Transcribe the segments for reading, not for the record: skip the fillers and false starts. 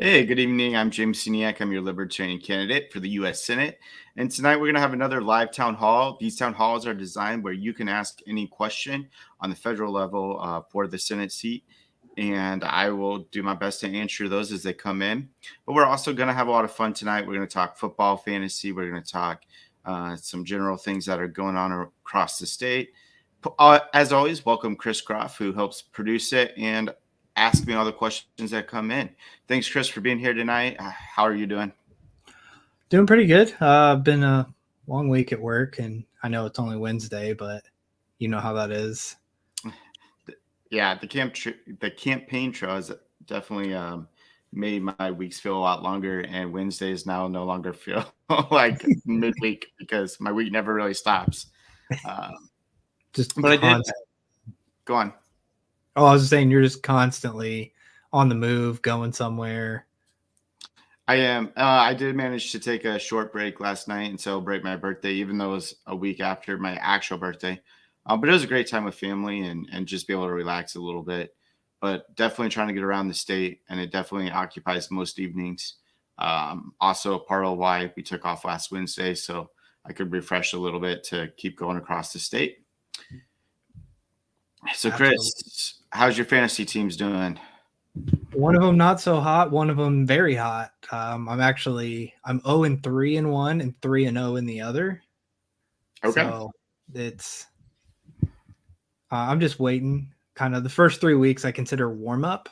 Hey, good evening. I'm James Sceniak. I'm your Libertarian candidate for the U.S. Senate. And tonight we're going to have another live town hall. These town halls are designed where you can ask any question on the federal level for the Senate seat. And I will do my best to answer those as they come in. But we're also going to have a lot of fun tonight. We're going to talk football, fantasy. We're going to talk some general things that are going on across the state. As always, welcome Chris Croft, who helps produce it and ask me all the questions that come in. Thanks, Chris, for being here tonight. How are you doing? Doing pretty good. Been a long week at work, and I know it's only Wednesday, but you know how that is. Yeah, the campaign trail has definitely made my weeks feel a lot longer, and Wednesdays now no longer feel like midweek because my week never really stops. Um, Just but I did go on. Oh, I was just saying you're just constantly on the move, going somewhere. I am. I did manage to take a short break last night and celebrate my birthday, even though it was a week after my actual birthday. But it was a great time with family and just be able to relax a little bit. But definitely trying to get around the state, and it definitely occupies most evenings. Also, part of why we took off last Wednesday, so I could refresh a little bit to keep going across the state. So, Absolutely. Chris, how's your fantasy teams doing? One of them not so hot, one of them very hot. I'm 0-3 in one and 3-0 in the other. Okay. So it's I'm just waiting. Kind of the first 3 weeks I consider warm up.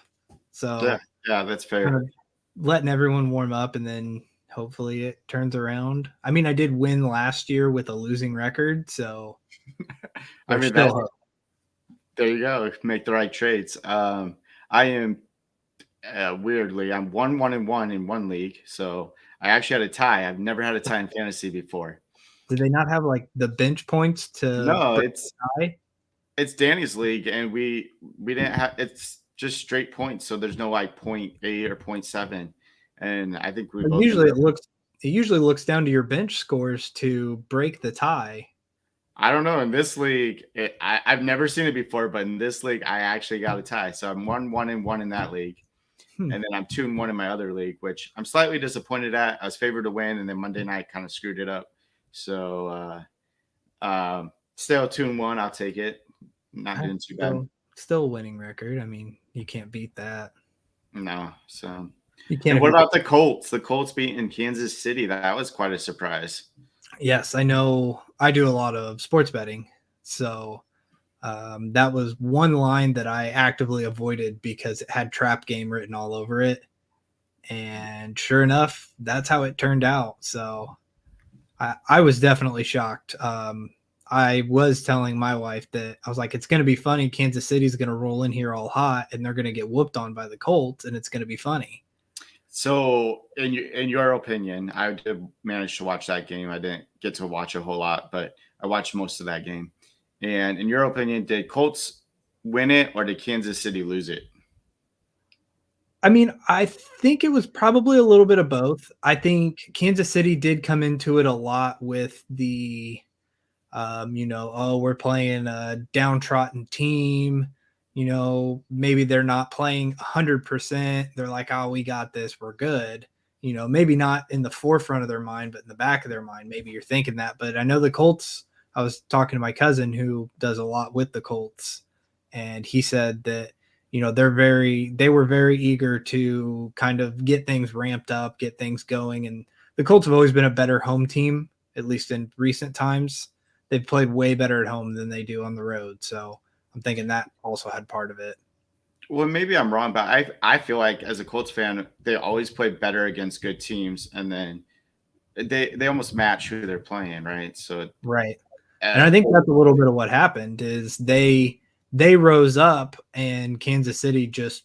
So yeah, that's fair. Kind of letting everyone warm up, and then hopefully it turns around. I mean, I did win last year with a losing record, so I mean, there you go. Make the right trades. I am weirdly, I'm 1-1-1 in one league, so I actually had a tie. I've never had a tie in fantasy before. Did they not have like the bench points to? No, break the tie? it's Danny's league, and we didn't have. It's just straight points, so there's no like 0.8 or 0.7. And I think we But both usually it usually looks down to your bench scores to break the tie. I don't know. In this league, I've never seen it before, but in this league, I actually got a tie. So I'm 1-1-1 in that league. And then I'm 2-1 in my other league, which I'm slightly disappointed at. I was favored to win, and then Monday night kind of screwed it up. So still 2-1, I'll take it. Not doing too bad. Still a winning record. I mean, you can't beat that. No. So you can't. And what about the Colts? The Colts beating Kansas City. That was quite a surprise. Yes, I know. I do a lot of sports betting, so that was one line that I actively avoided because it had trap game written all over it. And sure enough, that's how it turned out. So I was definitely shocked. I was telling my wife that I was like, it's going to be funny. Kansas City's going to roll in here all hot and they're going to get whooped on by the Colts, and it's going to be funny. So, in your opinion, I did manage to watch that game. I didn't get to watch a whole lot, but I watched most of that game. And in your opinion, did Colts win it or did Kansas City lose it? I mean, I think it was probably a little bit of both. I think Kansas City did come into it a lot with the, we're playing a downtrodden team. Maybe they're not playing 100%. They're like, oh, we got this. We're good. Maybe not in the forefront of their mind, but in the back of their mind, maybe you're thinking that. But I know the Colts, I was talking to my cousin who does a lot with the Colts, and he said that, they were very eager to kind of get things ramped up, get things going. And the Colts have always been a better home team, at least in recent times. They've played way better at home than they do on the road. So I'm thinking that also had part of it. Well, maybe I'm wrong, but I feel like as a Colts fan, they always play better against good teams, and then they almost match who they're playing, right? So right, and I think that's a little bit of what happened is they rose up, and Kansas City just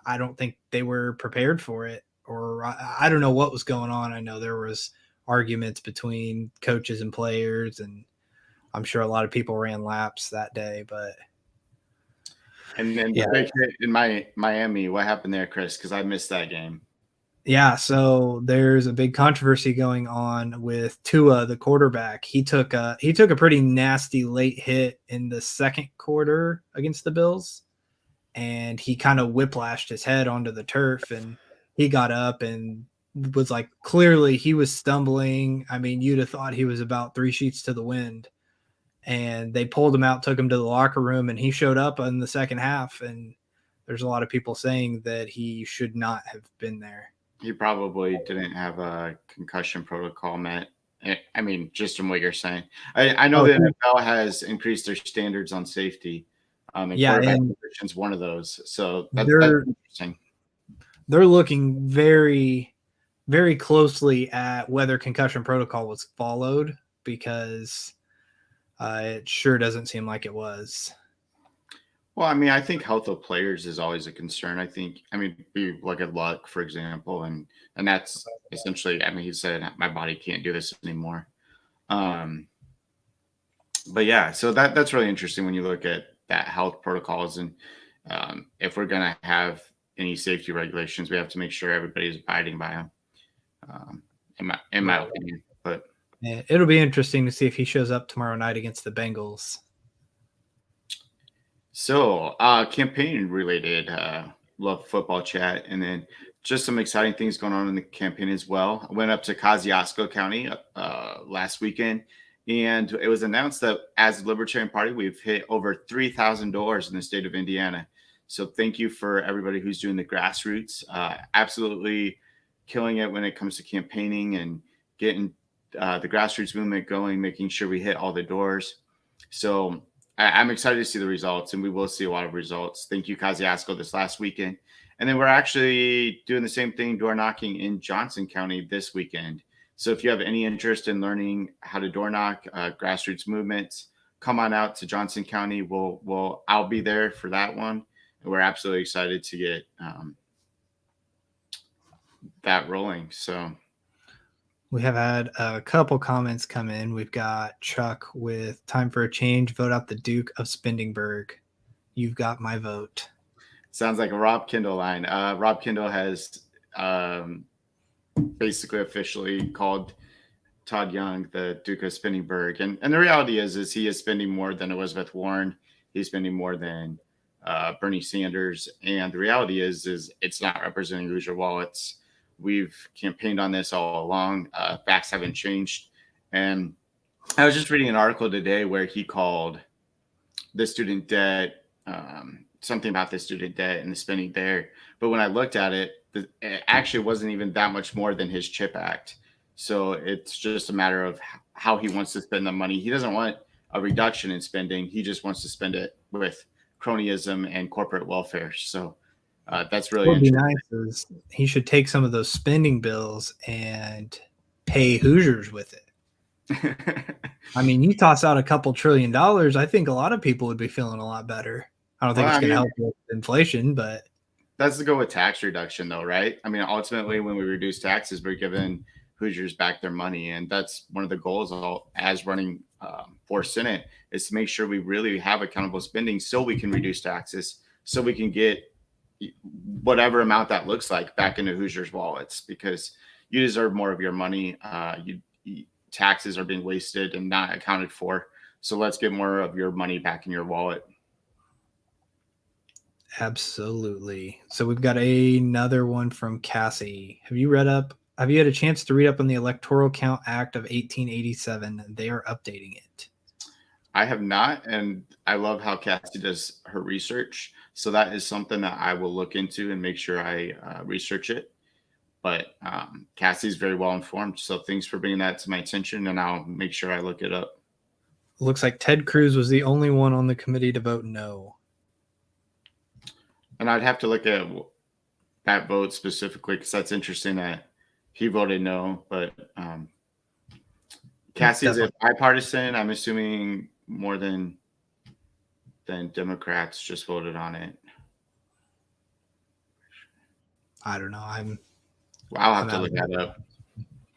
I don't think they were prepared for it, or I don't know what was going on. I know there was arguments between coaches and players, and I'm sure a lot of people ran laps that day, but. And then the big hit in Miami, what happened there, Chris? Because I missed that game. Yeah, so there's a big controversy going on with Tua, the quarterback. He took a pretty nasty late hit in the second quarter against the Bills, and he kind of whiplashed his head onto the turf, and he got up and was like, clearly he was stumbling. I mean, you'd have thought he was about 3 sheets to the wind. And they pulled him out, took him to the locker room, and he showed up in the second half. And there's a lot of people saying that he should not have been there. He probably didn't have a concussion protocol met. I mean, just from what you're saying, I know Oh, the NFL has increased their standards on safety, and yeah, quarterback and position is one of those. So that's they're interesting. they're looking very, very closely at whether concussion protocol was followed, because it sure doesn't seem like it was. Well, I mean, I think health of players is always a concern. I mean, we look at Luck, for example, and that's essentially. I mean, he said my body can't do this anymore. Um, but yeah, so that's really interesting when you look at that health protocols, and if we're gonna have any safety regulations, we have to make sure everybody's abiding by them. In my opinion, but Yeah, it'll be interesting to see if he shows up tomorrow night against the Bengals. so campaign related, love football chat, and then just some exciting things going on in the campaign as well. I went up to Kosciuszko County last weekend, and it was announced that as a Libertarian Party, we've hit over 3,000 doors in the state of Indiana. So thank you for everybody who's doing the grassroots. Absolutely killing it when it comes to campaigning and getting the grassroots movement going, making sure we hit all the doors. So I'm excited to see the results, and we will see a lot of results. Thank you, Kosciuszko, this last weekend. And then we're actually doing the same thing, door knocking in Johnson County this weekend. So if you have any interest in learning how to door knock, grassroots movements, come on out to Johnson County. I'll be there for that one, and we're absolutely excited to get that rolling. So We have had a couple comments come in. We've got Chuck with time for a change. Vote out the Duke of Spindingburg. You've got my vote. sounds like a Rob Kindle line. Rob Kindle has basically officially called Todd Young the Duke of Spindingburg, and the reality is he is spending more than Elizabeth Warren. He's spending more than Bernie Sanders, and the reality is it's not representing Hoosier wallets. We've campaigned on this all along. Facts haven't changed, and I was just reading an article today where he called the student debt, something about the student debt and the spending there. But when I looked at it, it actually wasn't even that much more than his CHIP Act. So it's just a matter of how he wants to spend the money. He doesn't want a reduction in spending. He just wants to spend it with cronyism and corporate welfare. So that's really What would be interesting. nice is he should take some of those spending bills and pay Hoosiers with it. I mean, you toss out a couple $1 trillion, I think a lot of people would be feeling a lot better. I don't think Well, it's I going to mean, help with inflation, but that's to go with tax reduction, though, right? I mean, ultimately, when we reduce taxes, we're giving Hoosiers back their money, and that's one of the goals as running for Senate is to make sure we really have accountable spending, so we can reduce taxes, so we can get whatever amount that looks like back into Hoosiers' wallets, because you deserve more of your money. Taxes are being wasted and not accounted for, so let's get more of your money back in your wallet. absolutely. So we've got another one from Cassie. Have you had a chance to read up on the Electoral Count Act of 1887? They are updating it. I have not, and I love how Cassie does her research. So that is something that I will look into and make sure I research it. But Cassie's very well informed, so thanks for bringing that to my attention, and I'll make sure I look it up. Looks like Ted Cruz was the only one on the committee to vote no. And I'd have to look at that vote specifically because that's interesting that he voted no. But Cassie is bipartisan. I'm assuming more than Democrats just voted on it. I don't know. I'll have to look that up.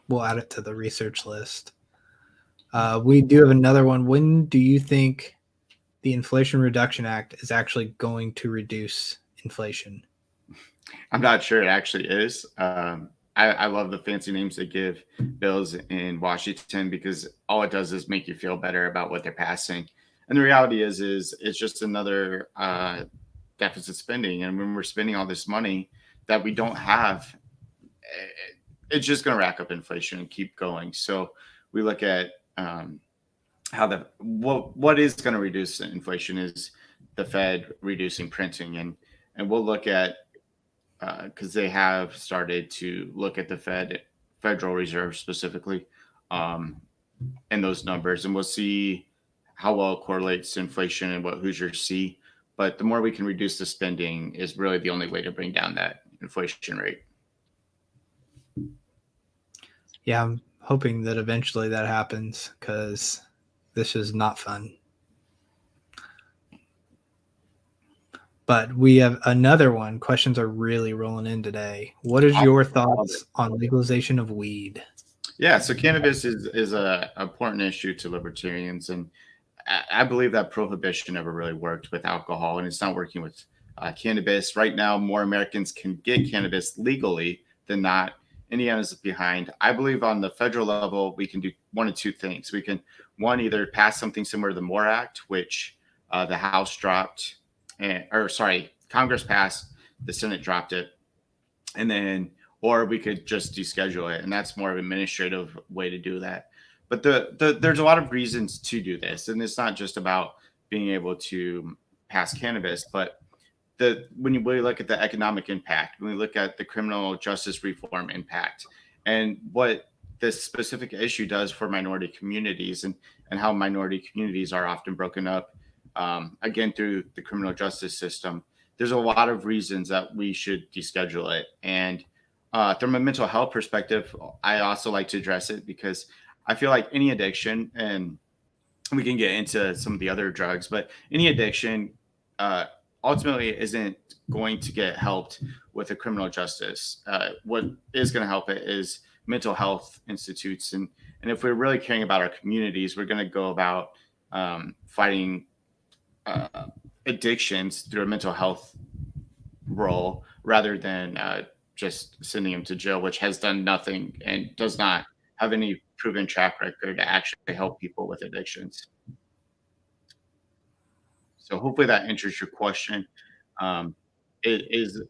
We'll add it to the research list. We do have another one. When do you think the Inflation Reduction Act is actually going to reduce inflation? I'm not sure it actually is. I love the fancy names they give bills in Washington because all it does is make you feel better about what they're passing. And the reality is it's just another deficit spending. And when we're spending all this money that we don't have it's just going to rack up inflation and keep going. So we look at how the what is going to reduce inflation is the Fed reducing printing, and we'll look at because they have started to look at the Federal Reserve specifically, um, and those numbers, and we'll see how well it correlates to inflation and what Hoosiers see. But the more we can reduce the spending is really the only way to bring down that inflation rate. Yeah, I'm hoping that eventually that happens because this is not fun. But we have another one. Questions are really rolling in today. What is your thoughts on legalization of weed? Yeah, so cannabis is a important issue to libertarians, and I believe that prohibition never really worked with alcohol, and it's not working with cannabis right now. More Americans can get cannabis legally than not. Indiana's behind. I believe on the federal level, we can do one of two things. We can one either pass something similar to the MORE Act, which the House dropped, or sorry, Congress passed, the Senate dropped it, and then or we could just deschedule it, and that's more of an administrative way to do that. But there's a lot of reasons to do this, and it's not just about being able to pass cannabis, but the when you really look at the economic impact, when we look at the criminal justice reform impact, and what this specific issue does for minority communities, and how minority communities are often broken up, again through the criminal justice system. There's a lot of reasons that we should deschedule it, and from a mental health perspective, I also like to address it because I feel like any addiction, and we can get into some of the other drugs, but any addiction uh, ultimately isn't going to get helped with a criminal justice. What is going to help it is mental health institutes, and if we're really caring about our communities, we're going to go about fighting uh, addictions through a mental health role rather than just sending them to jail, which has done nothing and does not have any proven track record to actually help people with addictions. So hopefully that answers your question. Um, it is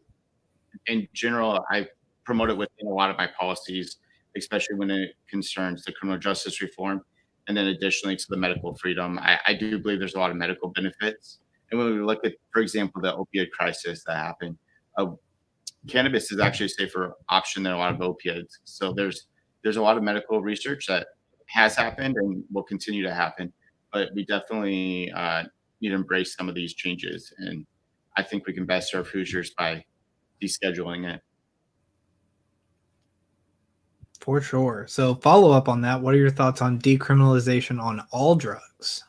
in general, I promote it within a lot of my policies, especially when it concerns the criminal justice reform. And then additionally to the medical freedom, I do believe there's a lot of medical benefits. And when we look at, for example, the opioid crisis that happened, uh, cannabis is actually a safer option than a lot of opiates. So there's a lot of medical research that has happened and will continue to happen, but we definitely need to embrace some of these changes. And I think we can best serve Hoosiers by descheduling it. For sure. So, follow up on that. What are your thoughts on decriminalization on all drugs?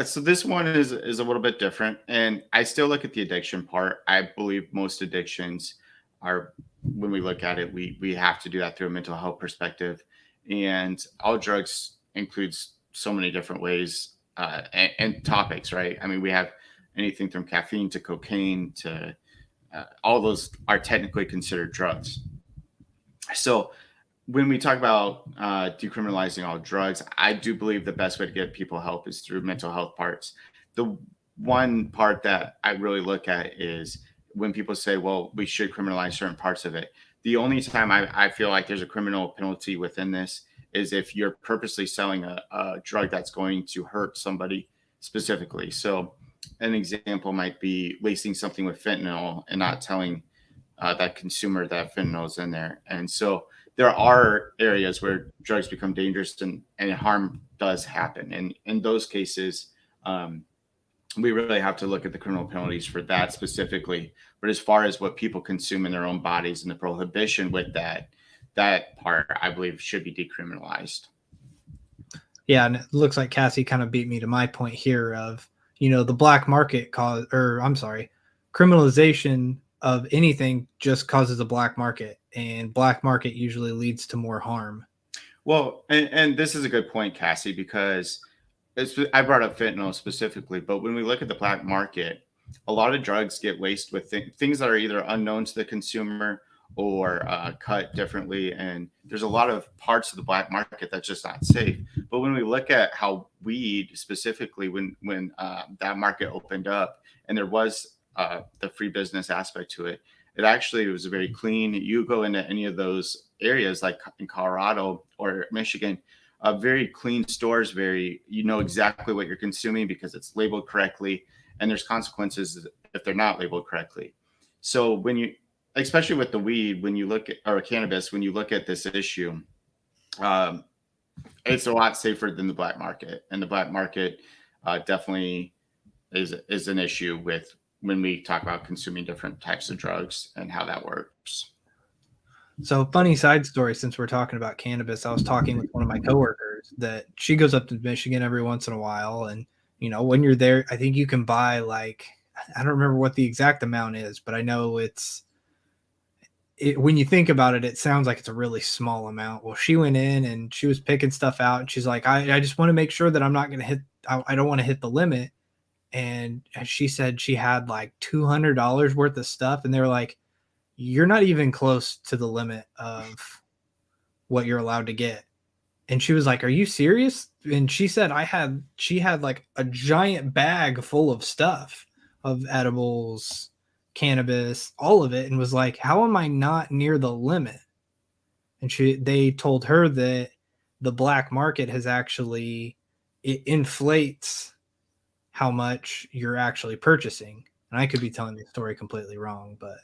So this one is a little bit different, and I still look at the addiction part. I believe most addictions are, when we look at it, we have to do that through a mental health perspective, and all drugs includes so many different ways and topics, right? I mean, we have anything from caffeine to cocaine to all those are technically considered drugs. So when we talk about decriminalizing all drugs, I do believe the best way to get people help is through mental health parts. The one part that I really look at is when people say, well, we should criminalize certain parts of it. The only time I feel like there's a criminal penalty within this is if you're purposely selling a drug that's going to hurt somebody specifically. So, an example might be lacing something with fentanyl and not telling that consumer that fentanyl is in there. And so there are areas where drugs become dangerous and harm does happen. And in those cases, um, we really have to look at the criminal penalties for that specifically. But as far as what people consume in their own bodies and the prohibition with that, that part I believe should be decriminalized. Yeah, and it looks like Cassie kind of beat me to my point here of, the black market cause, or I'm sorry, criminalization of anything just causes a black market, and black market usually leads to more harm. Well, and this is a good point, Cassie, because I brought up fentanyl specifically, but when we look at the black market, a lot of drugs get laced with things that are either unknown to the consumer or cut differently. And there's a lot of parts of the black market that's just not safe. But when we look at how weed specifically, when that market opened up and there was the free business aspect to it, It actually was very clean. You go into any of those areas, like in Colorado or Michigan, very clean stores. Very, you know exactly what you're consuming because it's labeled correctly, and there's consequences if they're not labeled correctly. So when you, especially with the weed, when you look at, or cannabis, when you look at this issue, um, it's a lot safer than the black market, and the black market definitely is an issue with when we talk about consuming different types of drugs and how that works. So, funny side story, since we're talking about cannabis, I was talking with one of my coworkers that she goes up to Michigan every once in a while. And, when you're there, I think you can buy like, I don't remember what the exact amount is, but I know when you think about it, it sounds like it's a really small amount. Well, she went in and she was picking stuff out, and she's like, I just want to make sure that I'm not going to I don't want to hit the limit. And she said she had like $200 worth of stuff. And they were like, you're not even close to the limit of what you're allowed to get. And she was like, are you serious? And she had like a giant bag full of stuff, of edibles, cannabis, all of it, and was like, how am I not near the limit? And they told her that the black market has actually, it inflates how much you're actually purchasing. And I could be telling the story completely wrong, but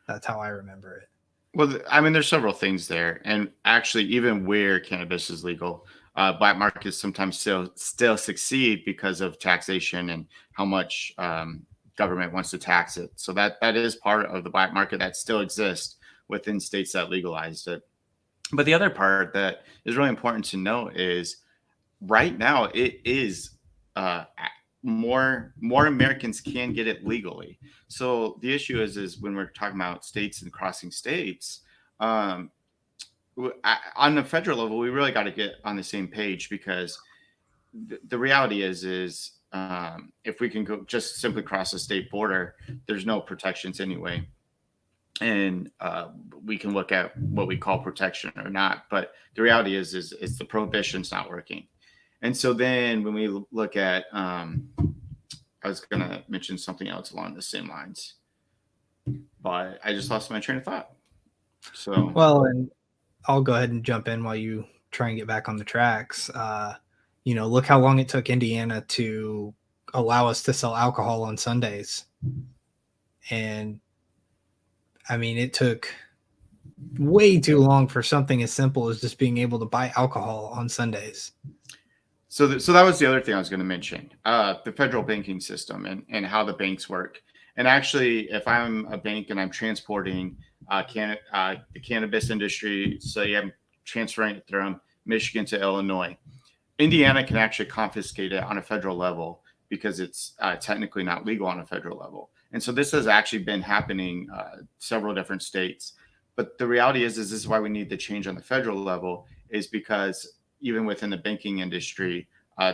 that's how I remember it. Well, I mean, there's several things there, and actually, even where cannabis is legal, black markets sometimes still succeed because of taxation and how much government wants to tax it. So that is part of the black market that still exists within states that legalized it. But the other part that is really important to know is right now it is uh, more Americans can get it legally. So the issue is when we're talking about states and crossing states, um, on the federal level, we really got to get on the same page because the reality is if we can go just simply cross the state border, there's no protections anyway, and we can look at what we call protection or not. But the reality is the prohibition's not working. And so then when we look at, I was going to mention something else along the same lines, but I just lost my train of thought. So, Well, and I'll go ahead and jump in while you try and get back on the tracks. Look how long it took Indiana to allow us to sell alcohol on Sundays. And I mean, it took way too long for something as simple as just being able to buy alcohol on Sundays. so that was the other thing I was going to mention, the federal banking system and how the banks work. And actually, if I'm a bank and I'm transporting the cannabis industry, so yeah, I'm transferring it from Michigan to Illinois, Indiana can actually confiscate it on a federal level because it's technically not legal on a federal level. And so this has actually been happening several different states. But the reality is this is why we need the change on the federal level, is because even within the banking industry, uh,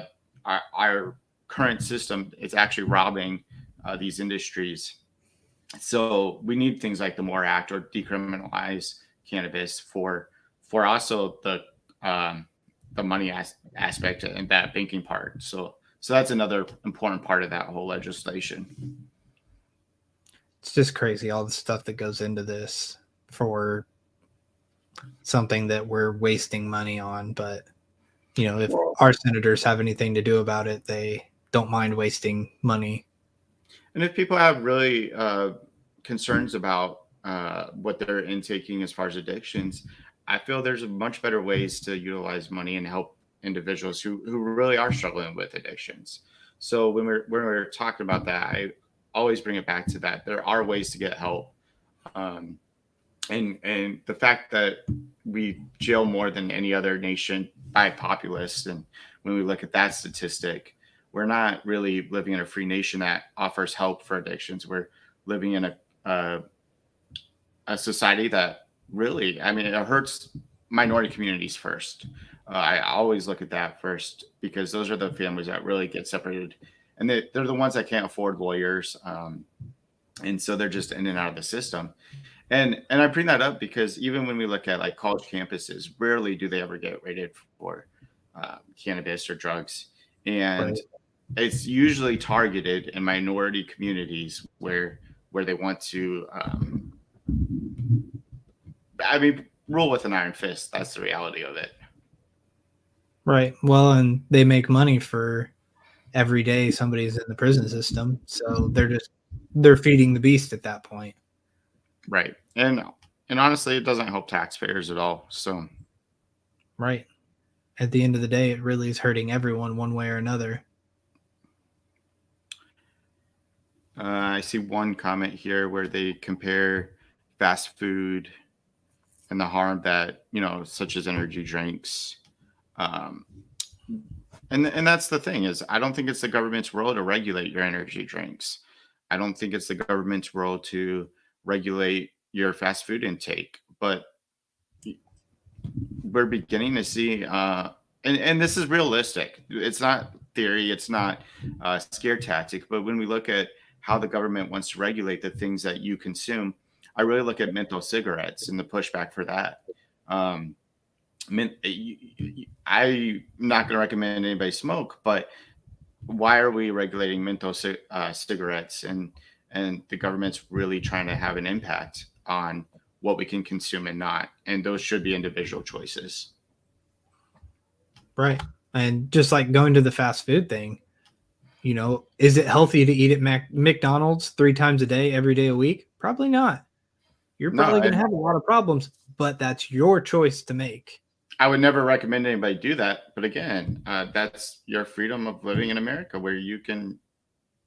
our current system is actually robbing these industries. So we need things like the MORE Act or decriminalize cannabis for also um, the money aspect and that banking part. So that's another important part of that whole legislation. It's just crazy all the stuff that goes into this for something that we're wasting money on. But, if our senators have anything to do about it, they don't mind wasting money. And if people have really concerns about what they're intaking as far as addictions, I feel there's much better ways to utilize money and help individuals who really are struggling with addictions. So when we're talking about that, I always bring it back to that. There are ways to get help. Um, and the fact that we jail more than any other nation by populace, and when we look at that statistic, we're not really living in a free nation that offers help for addictions. We're living in a society that really, I mean, it hurts minority communities first. I always look at that first because those are the families that really get separated, and they're the ones that can't afford lawyers, and so they're just in and out of the system. And I bring that up because even when we look at like college campuses, rarely do they ever get rated for cannabis or drugs, and Right. it's usually targeted in minority communities where they want to I mean, rule with an iron fist. That's the reality of it. Right. Well, and they make money for every day somebody's in the prison system, so they're feeding the beast at that point. Right. And honestly, it doesn't help taxpayers at all. So Right. At the end of the day, it really is hurting everyone one way or another. I see one comment here where they compare fast food and the harm that, such as energy drinks. Um, and that's the thing is, I don't think it's the government's role to regulate your energy drinks. I don't think it's the government's role to regulate your fast food intake. But we're beginning to see, and this is realistic. It's not theory. It's not scare tactic. But when we look at how the government wants to regulate the things that you consume, I really look at menthol cigarettes and the pushback for that. Um, I'm not going to recommend anybody smoke, but why are we regulating menthol cigarettes, and the government's really trying to have an impact on what we can consume and not, and those should be individual choices. Right. And just like going to the fast food thing, is it healthy to eat at McDonald's 3 times a day, every day a week? Probably not. You're No, probably going to and have a lot of problems, but that's your choice to make. I would never recommend anybody do that. But again, that's your freedom of living in America, where you can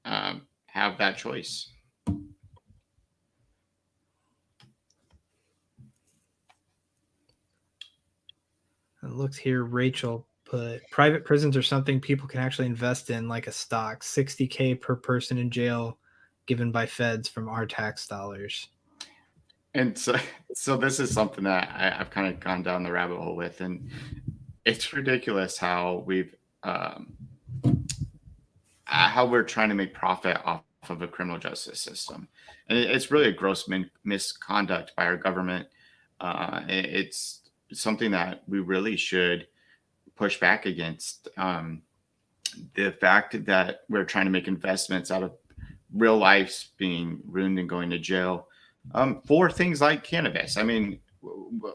have that choice. It looks here, Rachel put private prisons are something people can actually invest in, like a stock, 60K per person in jail given by feds from our tax dollars. And so this is something that I've kind of gone down the rabbit hole with, and it's ridiculous um, how we're trying to make profit off of a criminal justice system, and it's really a gross misconduct by our government. It's something that we really should push back against. The fact that we're trying to make investments out of real lives being ruined and going to jail for things like cannabis. I mean,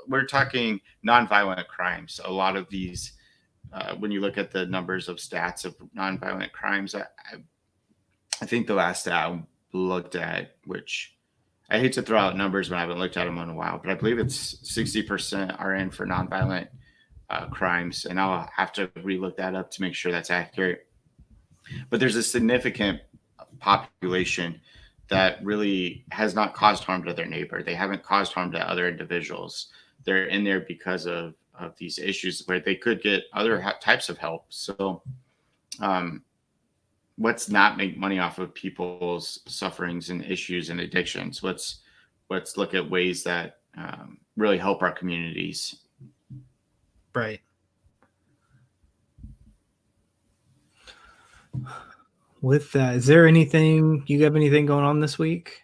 we're talking nonviolent crimes. A lot of these, when you look at the numbers of stats of nonviolent crimes, I think the last stat I looked at, which I hate to throw out numbers when I haven't looked at them in a while, but I believe it's 60% are in for nonviolent crimes, and I'll have to relook that up to make sure that's accurate. But there's a significant population that really has not caused harm to their neighbor. They haven't caused harm to other individuals. They're in there because of these issues where they could get other types of help. So um, let's not make money off of people's sufferings and issues and addictions. Let's look at ways that really help our communities. Right. With that, is there anything you have anything going on this week?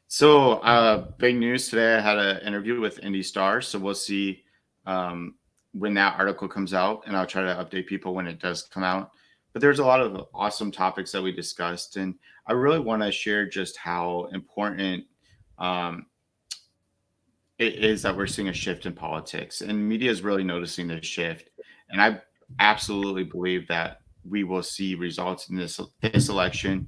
So big news today. I had an interview with Indy Star, so we'll see when that article comes out, and I'll try to update people when it does come out. But there's a lot of awesome topics that we discussed, and I really want to share just how important um, it is that we're seeing a shift in politics, and media is really noticing this shift. And I absolutely believe that we will see results in this election,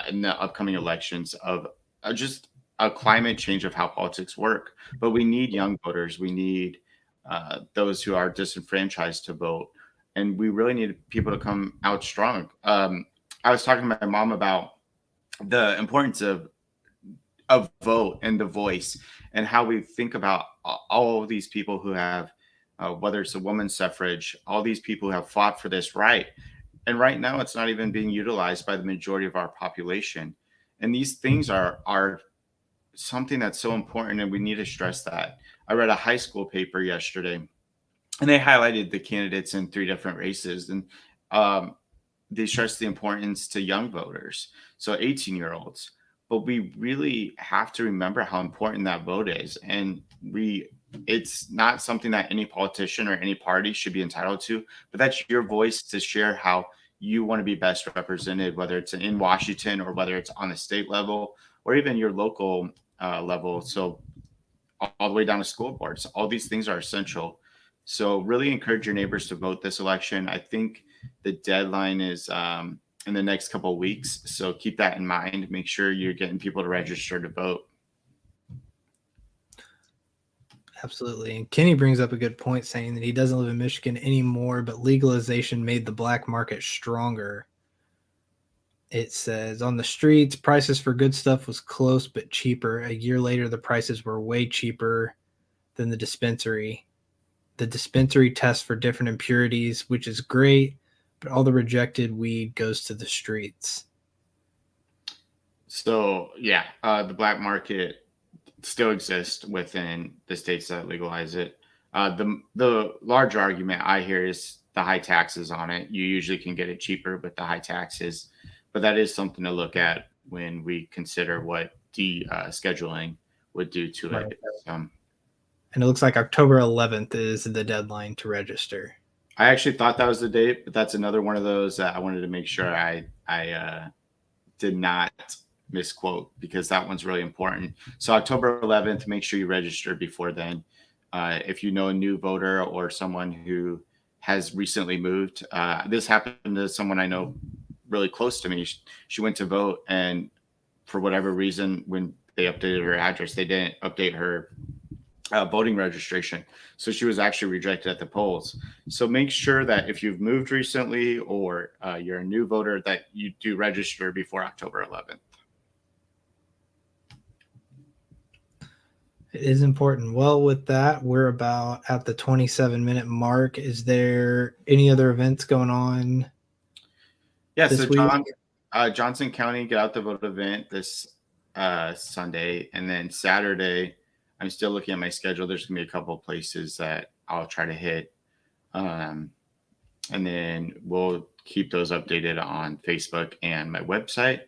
in the upcoming elections of just a climate change of how politics work. But we need young voters. We need those who are disenfranchised to vote, and we really need people to come out strong. I was talking to my mom about the importance of vote and the voice, and how we think about all of these people who have, whether it's a woman's suffrage, all these people who have fought for this right. And right now, it's not even being utilized by the majority of our population. And these things are something that's so important, and we need to stress that. I read a high school paper yesterday, and they highlighted the candidates in 3 different races, and um, they stress the importance to young voters, so 18-year-olds. But we really have to remember how important that vote is, and it's not something that any politician or any party should be entitled to, but that's your voice to share how you want to be best represented, whether it's in Washington or whether it's on the state level or even your local level. So all the way down to school boards. All these things are essential. So really encourage your neighbors to vote this election. I think the deadline is in the next couple of weeks. So keep that in mind. Make sure you're getting people to register to vote. Absolutely. And Kenny brings up a good point saying that he doesn't live in Michigan anymore, but legalization made the black market stronger. It says on the streets, prices for good stuff was close but cheaper. A year later, the prices were way cheaper than the dispensary. The dispensary tests for different impurities, which is great, but all the rejected weed goes to the streets. So yeah, the black market still exists within the states that legalize it. The larger argument I hear is the high taxes on it. You usually can get it cheaper with the high taxes, but that is something to look at when we consider what scheduling would do to Right. it. And it looks like October 11th is the deadline to register. I actually thought that was the date, but that's another one of those that I wanted to make sure I did not misquote because that one's really important. So October 11th, make sure you register before then. If you know a new voter or someone who has recently moved, this happened to someone I know really close to me. She went to vote, and for whatever reason, when they updated her address, they didn't update her voting registration. So she was actually rejected at the polls. So make sure that if you've moved recently or you're a new voter, that you do register before October 11th. It is important. Well, with that, we're about at the 27-minute mark. Is there any other events going on? Yeah, this so week? Johnson County Get Out the Vote event this Sunday, and then Saturday, I'm still looking at my schedule. There's gonna be a couple of places that I'll try to hit, and then we'll keep those updated on Facebook and my website.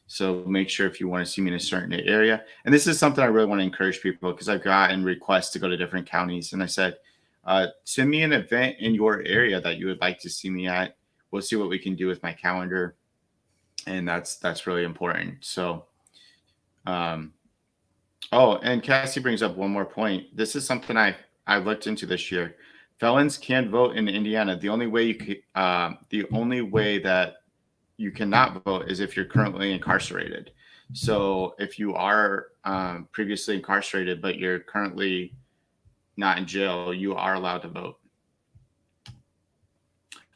So make sure if you want to see me in a certain area, and this is something I really want to encourage people because I've gotten requests to go to different counties, and I said, send me an event in your area that you would like to see me at. We'll see what we can do with my calendar, and that's really important. So, oh, and Cassie brings up one more point. This is something I looked into this year. Felons can vote in Indiana. The only way that you cannot vote is if you're currently incarcerated. So if you are previously incarcerated but you're currently not in jail, you are allowed to vote.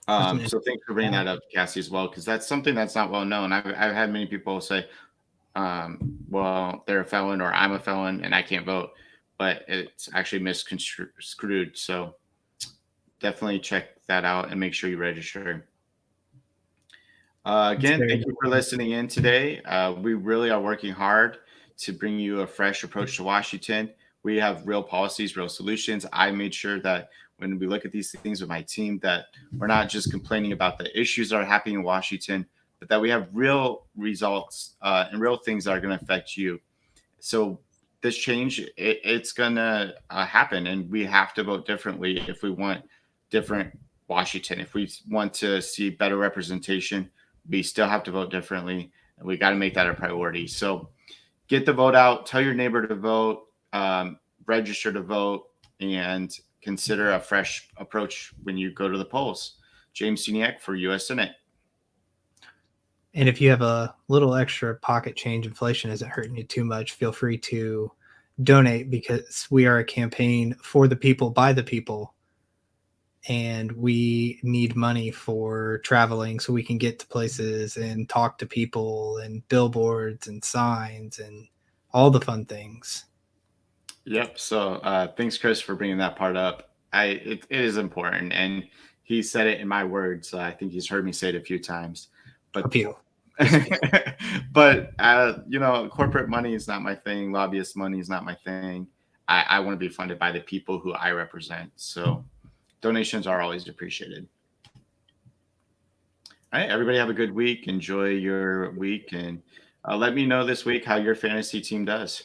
So thanks for bringing that up, Cassie, as well, because that's something that's not well known. I've had many people say, well, they're a felon or I'm a felon and I can't vote, but it's actually misconstrued. So definitely check that out and make sure you register. Again, thank you for listening in today. We really are working hard to bring you a fresh approach to Washington. We have real policies, real solutions. I made sure that when we look at these things with my team, that we're not just complaining about the issues that are happening in Washington, but that we have real results and real things that are going to affect you. So this change, it's going to happen, and we have to vote differently if we want different Washington. If we want to see better representation, we still have to vote differently, and we got to make that a priority. So get the vote out, tell your neighbor to vote, register to vote, and consider a fresh approach when you go to the polls. James Sceniak for U.S. Senate. And if you have a little extra pocket change, inflation isn't hurting you too much, feel free to donate because we are a campaign for the people, by the people. And we need money for traveling so we can get to places and talk to people and billboards and signs and all the fun things. Yep. So thanks, Chris, for bringing that part up. It is important, and he said it in my words. I think he's heard me say it a few times. But but corporate money is not my thing. Lobbyist money is not my thing. I want to be funded by the people who I represent. So donations are always appreciated. All right, everybody have a good week. Enjoy your week, and let me know this week how your fantasy team does.